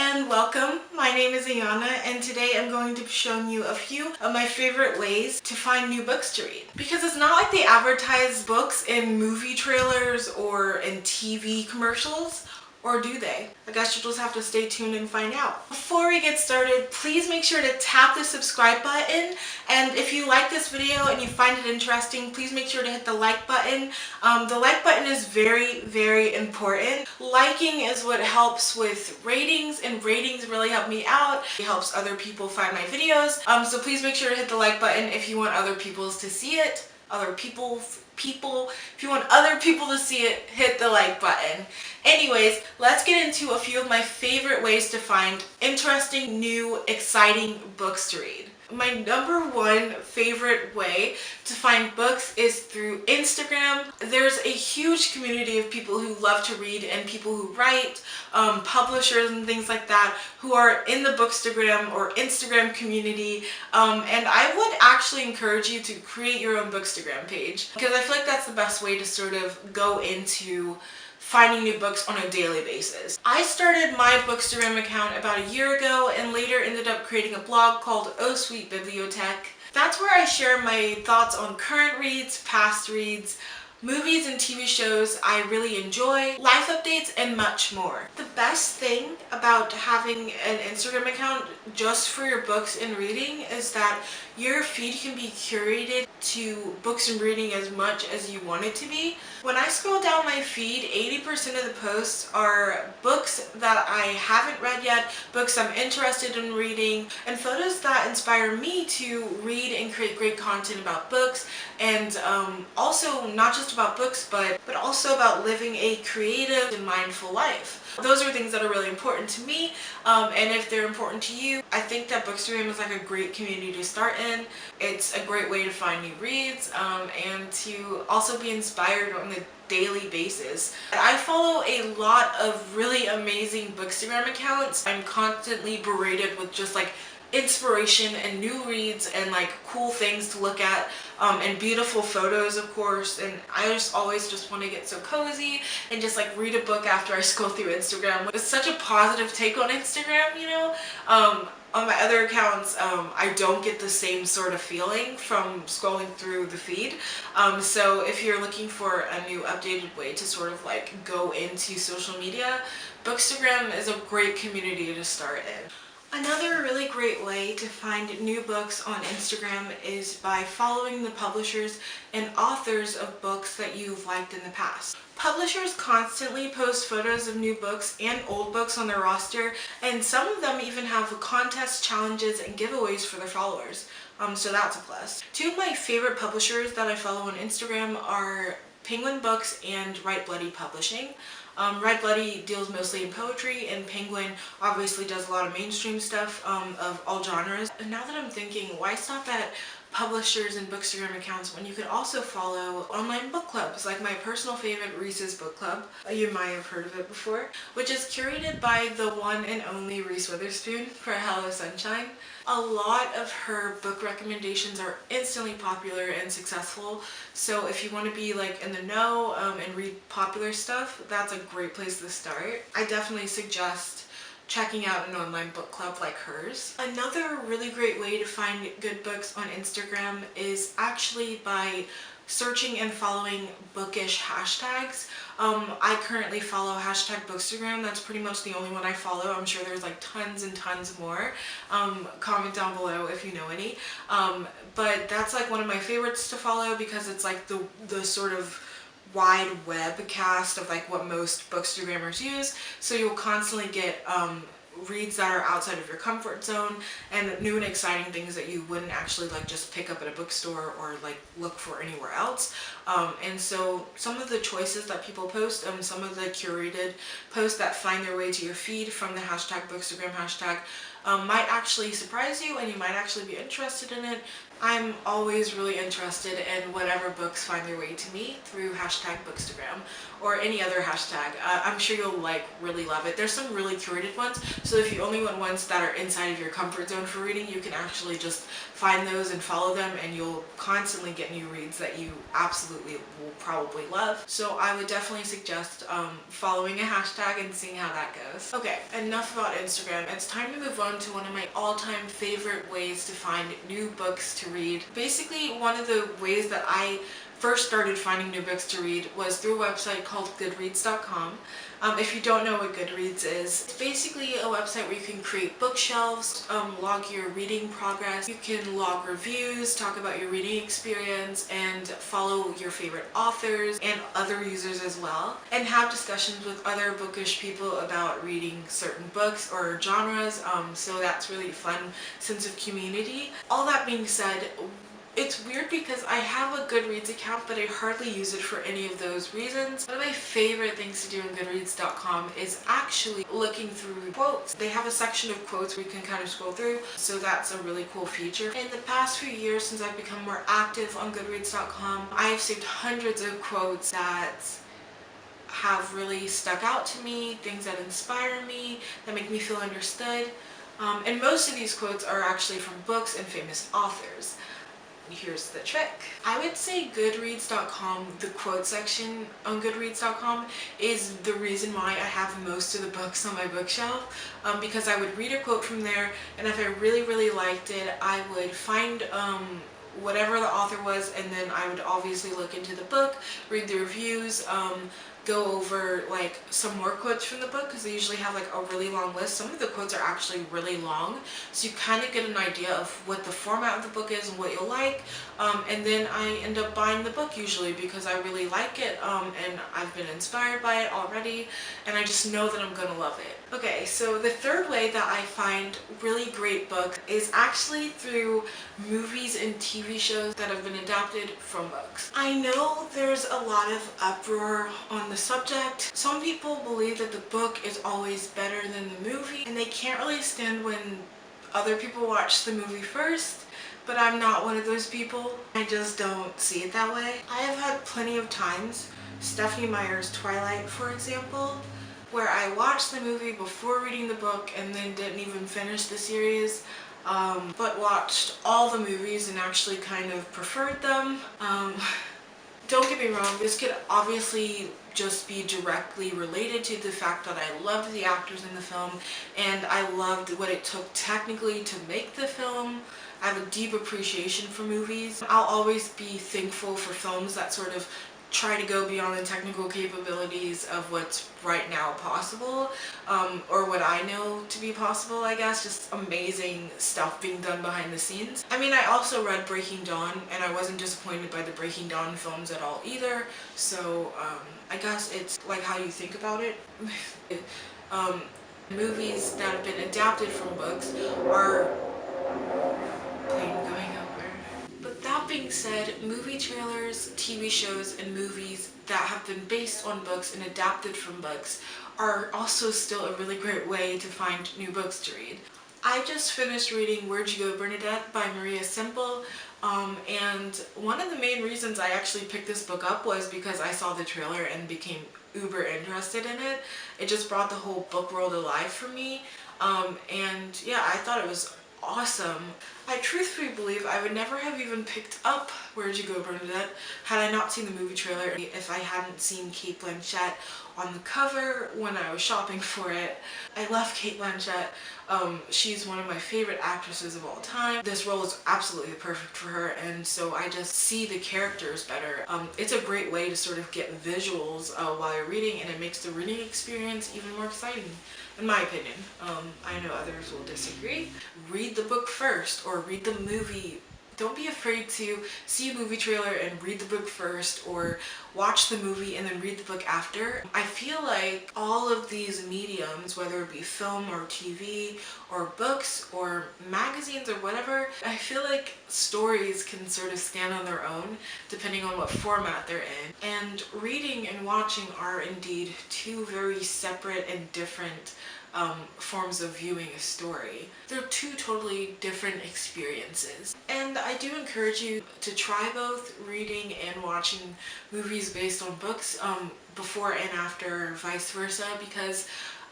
and welcome. My name is Ayonna and today I'm going to be showing you a few of my favorite ways to find new books to read. Because it's not like they advertise books in movie trailers or in TV commercials. Or do they? I guess you'll just have to stay tuned and find out. Before we get started, please make sure to tap the subscribe button. And if you like this video and you find it interesting, please make sure to hit the like button. The like button is very, very important. Liking is what helps with ratings, and ratings really help me out. It helps other people find my videos. So please make sure to hit the like button if you want other people to see it. If you want other people to see it, hit the like button. Anyways, let's get into a few of my favorite ways to find interesting, new, exciting books to read. My number one favorite way to find books is through Instagram. There's a huge community of people who love to read and people who write, publishers and things like that, who are in the Bookstagram or Instagram community. And I would actually encourage you to create your own Bookstagram page, because I feel like that's the best way to sort of go into finding new books on a daily basis. I started my Bookstagram account about a year ago and later ended up creating a blog called Oh Sweet Bibliothèque. That's where I share my thoughts on current reads, past reads, movies and TV shows I really enjoy, life updates, and much more. The best thing about having an Instagram account just for your books and reading is that your feed can be curated to books and reading as much as you want it to be. When I scroll down my feed, 80% of the posts are books that I haven't read yet, books I'm interested in reading, and photos that inspire me to read and create great content about books, and also not just about books, but also about living a creative and mindful life. Those are things that are really important to me, and if they're important to you, I think that Bookstagram is like a great community to start in. It's a great way to find new reads and to also be inspired on a daily basis. I follow a lot of really amazing Bookstagram accounts. I'm constantly berated with just like inspiration and new reads and like cool things to look at, and beautiful photos, of course, and I just always want to get so cozy and just like read a book after I scroll through Instagram. It's such a positive take on Instagram, you know. On my other accounts, I don't get the same sort of feeling from scrolling through the feed. So if you're looking for a new updated way to sort of like go into social media, Bookstagram is a great community to start in. Another really great way to find new books on Instagram is by following the publishers and authors of books that you've liked in the past. Publishers constantly post photos of new books and old books on their roster, and some of them even have contests, challenges, and giveaways for their followers. So that's a plus. Two of my favorite publishers that I follow on Instagram are Penguin Books and Write Bloody Publishing. Write Bloody deals mostly in poetry, and Penguin obviously does a lot of mainstream stuff of all genres. And now that I'm thinking, why stop at publishers and Bookstagram accounts when you could also follow online book clubs, like my personal favorite, Reese's Book Club. You might have heard of it before, which is curated by the one and only Reese Witherspoon for Hello Sunshine. A lot of her book recommendations are instantly popular and successful, so if you want to be like in the know and read popular stuff, that's a great place to start. I definitely suggest checking out an online book club like hers. Another really great way to find good books on Instagram is actually by searching and following bookish hashtags. I currently follow hashtag Bookstagram. That's pretty much the only one I follow. I'm sure there's like tons and tons more. Comment down below if you know any. But that's like one of my favorites to follow because it's like the sort of wide web cast of like what most Bookstagrammers use. So you'll constantly get reads that are outside of your comfort zone and new and exciting things that you wouldn't actually like just pick up at a bookstore or like look for anywhere else. And so some of the choices that people post, some of the curated posts that find their way to your feed from the hashtag Bookstagram hashtag might actually surprise you, and you might actually be interested in it. I'm always really interested in whatever books find their way to me through hashtag Bookstagram or any other hashtag. I'm sure you'll really love it. There's some really curated ones, so if you only want ones that are inside of your comfort zone for reading, you can actually just find those and follow them, and you'll constantly get new reads that you absolutely will probably love. So I would definitely suggest following a hashtag and seeing how that goes. Okay, enough about Instagram. It's time to move on to one of my all-time favorite ways to find new books to read. Basically, one of the ways that I first started finding new books to read was through a website called Goodreads.com. If you don't know what Goodreads is, it's basically a website where you can create bookshelves, log your reading progress, you can log reviews, talk about your reading experience, and follow your favorite authors and other users as well, and have discussions with other bookish people about reading certain books or genres, so that's really fun sense of community. All that being said, it's weird because I have a Goodreads account, but I hardly use it for any of those reasons. One of my favorite things to do on Goodreads.com is actually looking through quotes. They have a section of quotes where you can kind of scroll through, so that's a really cool feature. In the past few years, since I've become more active on Goodreads.com, I've saved hundreds of quotes that have really stuck out to me, things that inspire me, that make me feel understood. And most of these quotes are actually from books and famous authors. Here's the trick. I would say Goodreads.com, the quote section on Goodreads.com, is the reason why I have most of the books on my bookshelf, because I would read a quote from there, and if I really liked it, I would find whatever the author was, and then I would obviously look into the book, read the reviews, go over some more quotes from the book, because they usually have a really long list. Some of the quotes are actually really long, so you kind of get an idea of what the format of the book is and what you'll like, and then I end up buying the book usually because I really like it, and I've been inspired by it already, and I just know that I'm gonna love it. Okay, so the third way that I find really great books is actually through movies and TV shows that have been adapted from books. I know there's a lot of uproar on the subject. Some people believe that the book is always better than the movie, and they can't really stand when other people watch the movie first, but I'm not one of those people. I just don't see it that way. I have had plenty of times, Stephenie Meyer's Twilight for example, where I watched the movie before reading the book and then didn't even finish the series, but watched all the movies and actually kind of preferred them. Don't get me wrong, this could obviously just be directly related to the fact that I loved the actors in the film and I loved what it took technically to make the film. I have a deep appreciation for movies. I'll always be thankful for films that sort of try to go beyond the technical capabilities of what's right now possible, or what I know to be possible, I guess. Just amazing stuff being done behind the scenes. I mean, I also read Breaking Dawn, and I wasn't disappointed by the Breaking Dawn films at all either, so I guess it's how you think about it. Movies that have been adapted from books are going over. But that being said, movie trailers, TV shows, and movies that have been based on books and adapted from books are also still a really great way to find new books to read. I just finished reading Where'd You Go, Bernadette by Maria Semple, and one of the main reasons I actually picked this book up was because I saw the trailer and became uber interested in it. It just brought the whole book world alive for me, and yeah, I thought it was awesome. I truthfully believe I would never have even picked up Where'd You Go, Bernadette had I not seen the movie trailer, if I hadn't seen Cate Blanchett on the cover when I was shopping for it. I love Cate Blanchett. She's one of my favorite actresses of all time. This role is absolutely perfect for her, and so I just see the characters better. It's a great way to sort of get visuals while you're reading, and it makes the reading experience even more exciting, in my opinion. I know others will disagree. Read the book first, or read the movie. Don't be afraid to see a movie trailer and read the book first, or watch the movie and then read the book after. I feel like all of these mediums, whether it be film or TV or books or magazines or whatever, I feel like stories can sort of stand on their own depending on what format they're in. And reading and watching are indeed two very separate and different forms of viewing a story. They're two totally different experiences. And I do encourage you to try both reading and watching movies based on books before and after, vice versa, because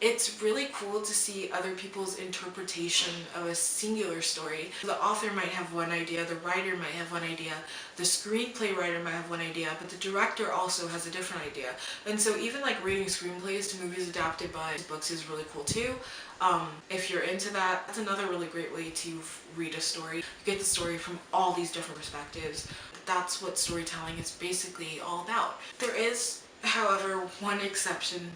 it's really cool to see other people's interpretation of a singular story. The author might have one idea, the writer might have one idea, the screenplay writer might have one idea, but the director also has a different idea. And so even like reading screenplays to movies adapted by books is really cool too. If you're into that, that's another really great way to read a story. You get the story from all these different perspectives. That's what storytelling is basically all about. There is, however, one exception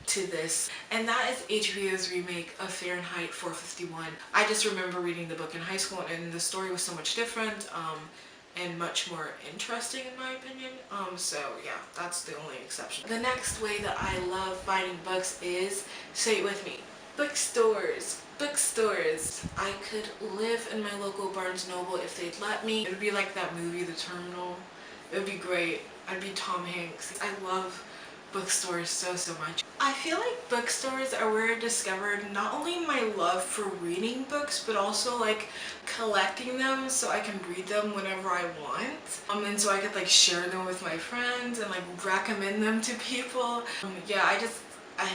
to this, and that is HBO's remake of Fahrenheit 451. I just remember reading the book in high school, and the story was so much different and much more interesting in my opinion. So yeah, that's the only exception. The next way that I love finding books is, say it with me, bookstores. Bookstores. I could live in my local Barnes & Noble if they'd let me. It would be like that movie, The Terminal. It would be great. I'd be Tom Hanks. I love bookstores so much. I feel like bookstores are where I discovered not only my love for reading books, but also like collecting them so I can read them whenever I want. And so I could like share them with my friends and like recommend them to people. Yeah, I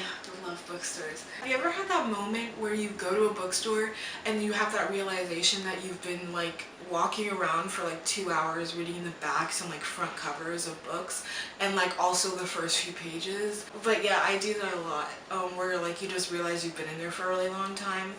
love bookstores. Have you ever had that moment where you go to a bookstore and you have that realization that you've been like walking around for like 2 hours reading the backs and like front covers of books and like also the first few pages? But yeah, I do that a lot, where like you just realize you've been in there for a really long time.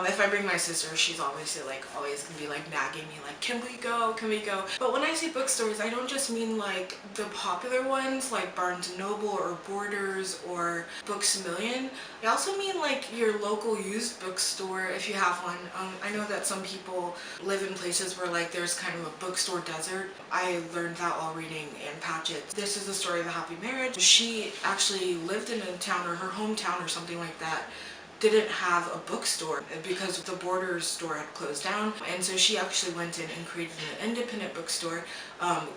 If I bring my sister, she's obviously like always gonna be like nagging me like, can we go, can we go? But when I say bookstores, I don't just mean like the popular ones like Barnes & Noble or Borders or Books A Million. I also mean like your local used bookstore if you have one. I know that some people live in places where like there's kind of a bookstore desert. I learned that while reading Anne Patchett. This is the story of the happy marriage. She actually lived in a town, or her hometown or something like that, didn't have a bookstore because the Borders store had closed down, and so she actually went in and created an independent bookstore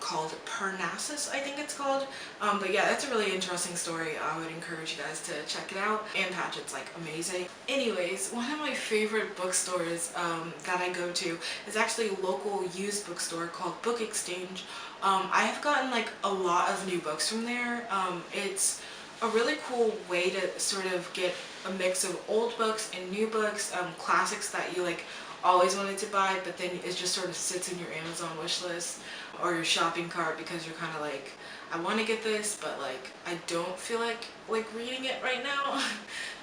called Parnassus, I think it's called. But yeah, that's a really interesting story. I would encourage you guys to check it out. Anne Patchett's like amazing. Anyways, one of my favorite bookstores that I go to is actually a local used bookstore called Book Exchange. I have gotten like a lot of new books from there. It's a really cool way to sort of get a mix of old books and new books, classics that you like always wanted to buy, but then it just sort of sits in your Amazon wish list or your shopping cart because you're kind of like, I want to get this, but like I don't feel like reading it right now.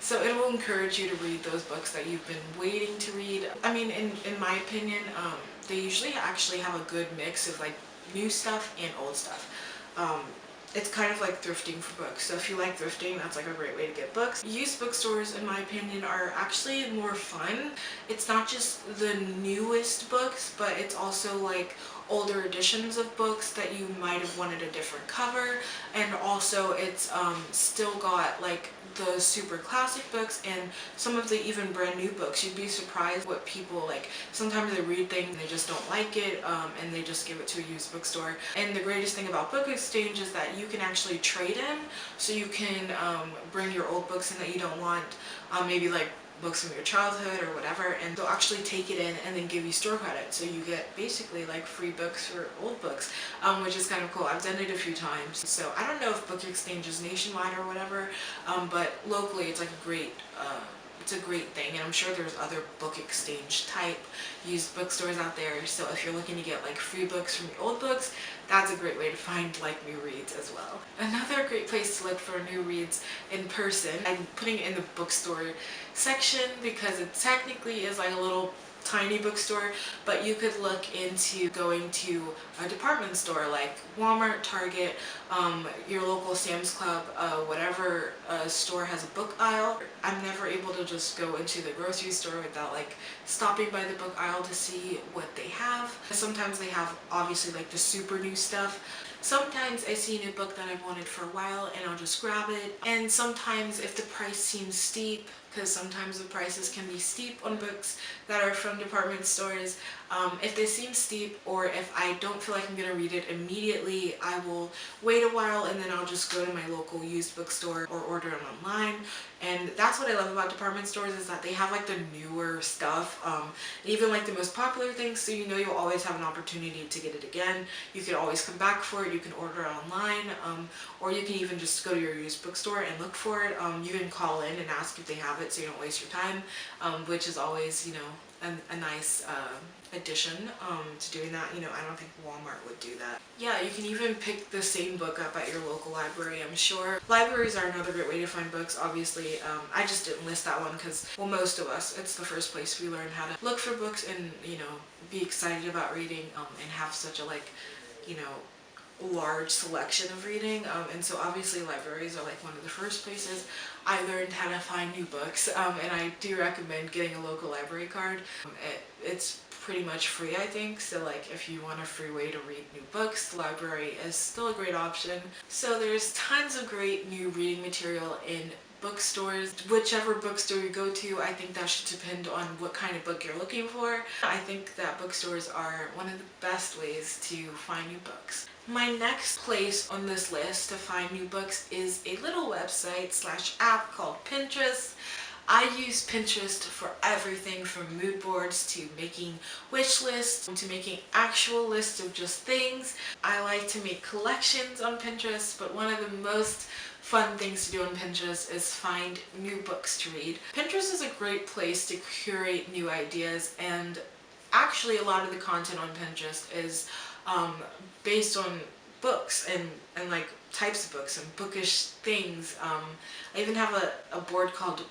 So it will encourage you to read those books that you've been waiting to read. I mean, in my opinion, they usually actually have a good mix of like new stuff and old stuff. It's kind of like thrifting for books. So if you like thrifting, that's like a great way to get books. Used bookstores, in my opinion, are actually more fun. It's not just the newest books, but it's also like older editions of books that you might have wanted a different cover, and also it's still got like the super classic books and some of the even brand new books. You'd be surprised what people like. Sometimes they read things and they just don't like it, and they just give it to a used bookstore. And the greatest thing about Book Exchange is that you can actually trade in, so you can bring your old books in that you don't want, maybe like books from your childhood or whatever, and they'll actually take it in and then give you store credit, so you get basically like free books for old books, which is kind of cool. I've done it a few times. So I don't know if Book Exchange is nationwide or whatever, but locally it's like a great it's a great thing, and I'm sure there's other Book Exchange type used bookstores out there. So if you're looking to get like free books from your old books, that's a great way to find like new reads as well. Another great place to look for new reads in person, I'm putting it in the bookstore section because it technically is like a little tiny bookstore, but you could look into going to a department store like Walmart, Target, your local Sam's Club, whatever store has a book aisle. I'm never able to just go into the grocery store without like stopping by the book aisle to see what they have. Sometimes they have obviously like the super new stuff. Sometimes I see a new book that I've wanted for a while and I'll just grab it. And sometimes if the price seems steep, because sometimes the prices can be steep on books that are from department stores, if they seem steep, or if I don't feel like I'm going to read it immediately, I will wait a while and then I'll just go to my local used bookstore or order them online And that's what I love about department stores, is that they have like the newer stuff, even like the most popular things, so you know you'll always have an opportunity to get it again. You can always come back for it. You can order it online, or you can even just go to your used bookstore and look for it. You can call in and ask if they have it, so you don't waste your time, which is always, you know, a nice addition to doing that. You know, I don't think Walmart would do that. Yeah, you can even pick the same book up at your local library, I'm sure. Libraries are another great way to find books, obviously. I just didn't list that one because, well, most of us, it's the first place we learn how to look for books and, you know, be excited about reading, and have such a, like, you know, large selection of reading, and so obviously libraries are like one of the first places I learned how to find new books, and I do recommend getting a local library card. It's pretty much free, I think, so like if you want a free way to read new books, the library is still a great option. So there's tons of great new reading material in bookstores. Whichever bookstore you go to, I think that should depend on what kind of book you're looking for. I think that bookstores are one of the best ways to find new books. My next place on this list to find new books is a little website / app called Pinterest. I use Pinterest for everything from mood boards to making wish lists to making actual lists of just things. I like to make collections on Pinterest, but one of the most fun things to do on Pinterest is find new books to read. Pinterest is a great place to curate new ideas, and actually a lot of the content on Pinterest is based on books and like types of books and bookish things. I even have a board called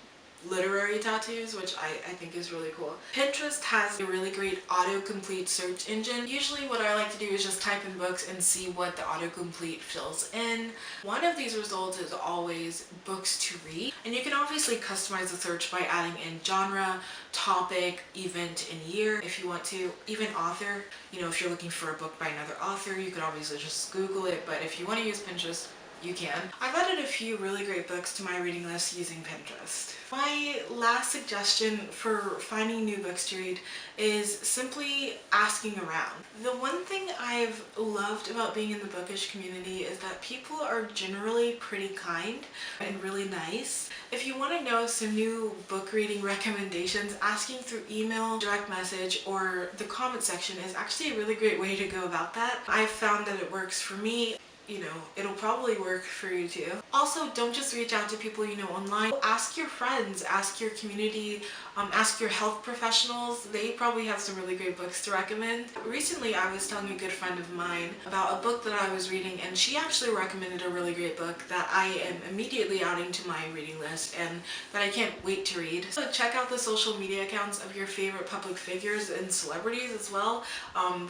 literary tattoos, which I think is really cool. Pinterest has a really great autocomplete search engine. Usually what I like to do is just type in books and see what the autocomplete fills in. One of these results is always books to read, and you can obviously customize the search by adding in genre, topic, event, and year if you want to. Even author, you know, if you're looking for a book by another author, you could obviously just Google it, but if you want to use Pinterest, you can. I've added a few really great books to my reading list using Pinterest. My last suggestion for finding new books to read is simply asking around. The one thing I've loved about being in the bookish community is that people are generally pretty kind and really nice. If you want to know some new book reading recommendations, asking through email, direct message, or the comment section is actually a really great way to go about that. I've found that it works for me. You know, it'll probably work for you too. Also, don't just reach out to people you know online. Ask your friends, ask your community, ask your health professionals. They probably have some really great books to recommend. Recently, I was telling a good friend of mine about a book that I was reading, and she actually recommended a really great book that I am immediately adding to my reading list and that I can't wait to read. So check out the social media accounts of your favorite public figures and celebrities as well,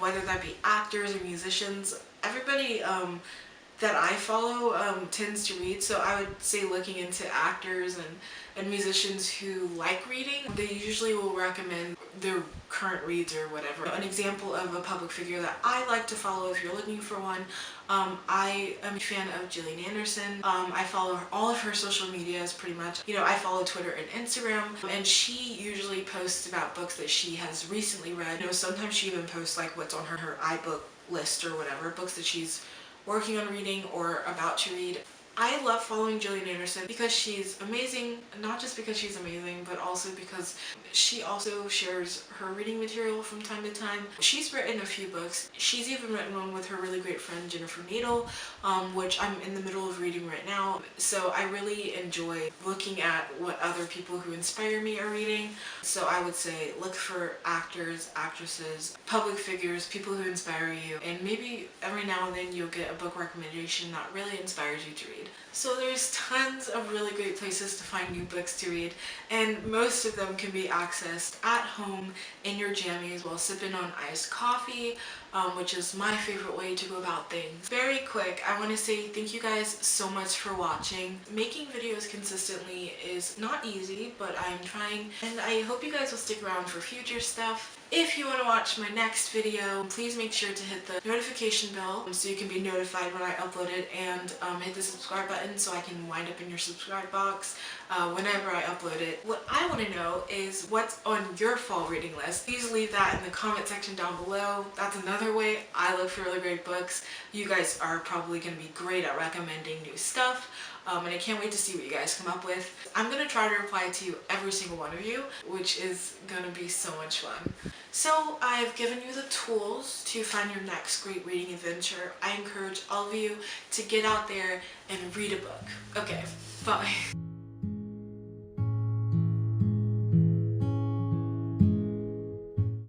whether that be actors or musicians. Everybody that I follow tends to read, so I would say looking into actors and musicians who like reading, they usually will recommend their current reads or whatever. An example of a public figure that I like to follow if you're looking for one, I am a fan of Gillian Anderson. I follow all of her social medias pretty much. You know, I follow Twitter and Instagram, and she usually posts about books that she has recently read. You know, sometimes she even posts like what's on her iBook list or whatever, books that she's working on reading or about to read. I love following Gillian Anderson because she's amazing, not just because she's amazing, but also because she also shares her reading material from time to time. She's written a few books. She's even written one with her really great friend Jennifer Needle, which I'm in the middle of reading right now. So I really enjoy looking at what other people who inspire me are reading. So I would say look for actors, actresses, public figures, people who inspire you, and maybe every now and then you'll get a book recommendation that really inspires you to read. So there's tons of really great places to find new books to read, and most of them can be accessed at home in your jammies while sipping on iced coffee, which is my favorite way to go about things. Very quick, I want to say thank you guys so much for watching. Making videos consistently is not easy, but I'm trying, and I hope you guys will stick around for future stuff. If you want to watch my next video, please make sure to hit the notification bell so you can be notified when I upload it, and hit the subscribe button so I can wind up in your subscribe box whenever I upload it. What I want to know is what's on your fall reading list. Please leave that in the comment section down below. That's another another way I look for really great books. You guys are probably going to be great at recommending new stuff. And I can't wait to see what you guys come up with. I'm going to try to reply to every single one of you, which is going to be so much fun. So I've given you the tools to find your next great reading adventure. I encourage all of you to get out there and read a book. Okay, bye.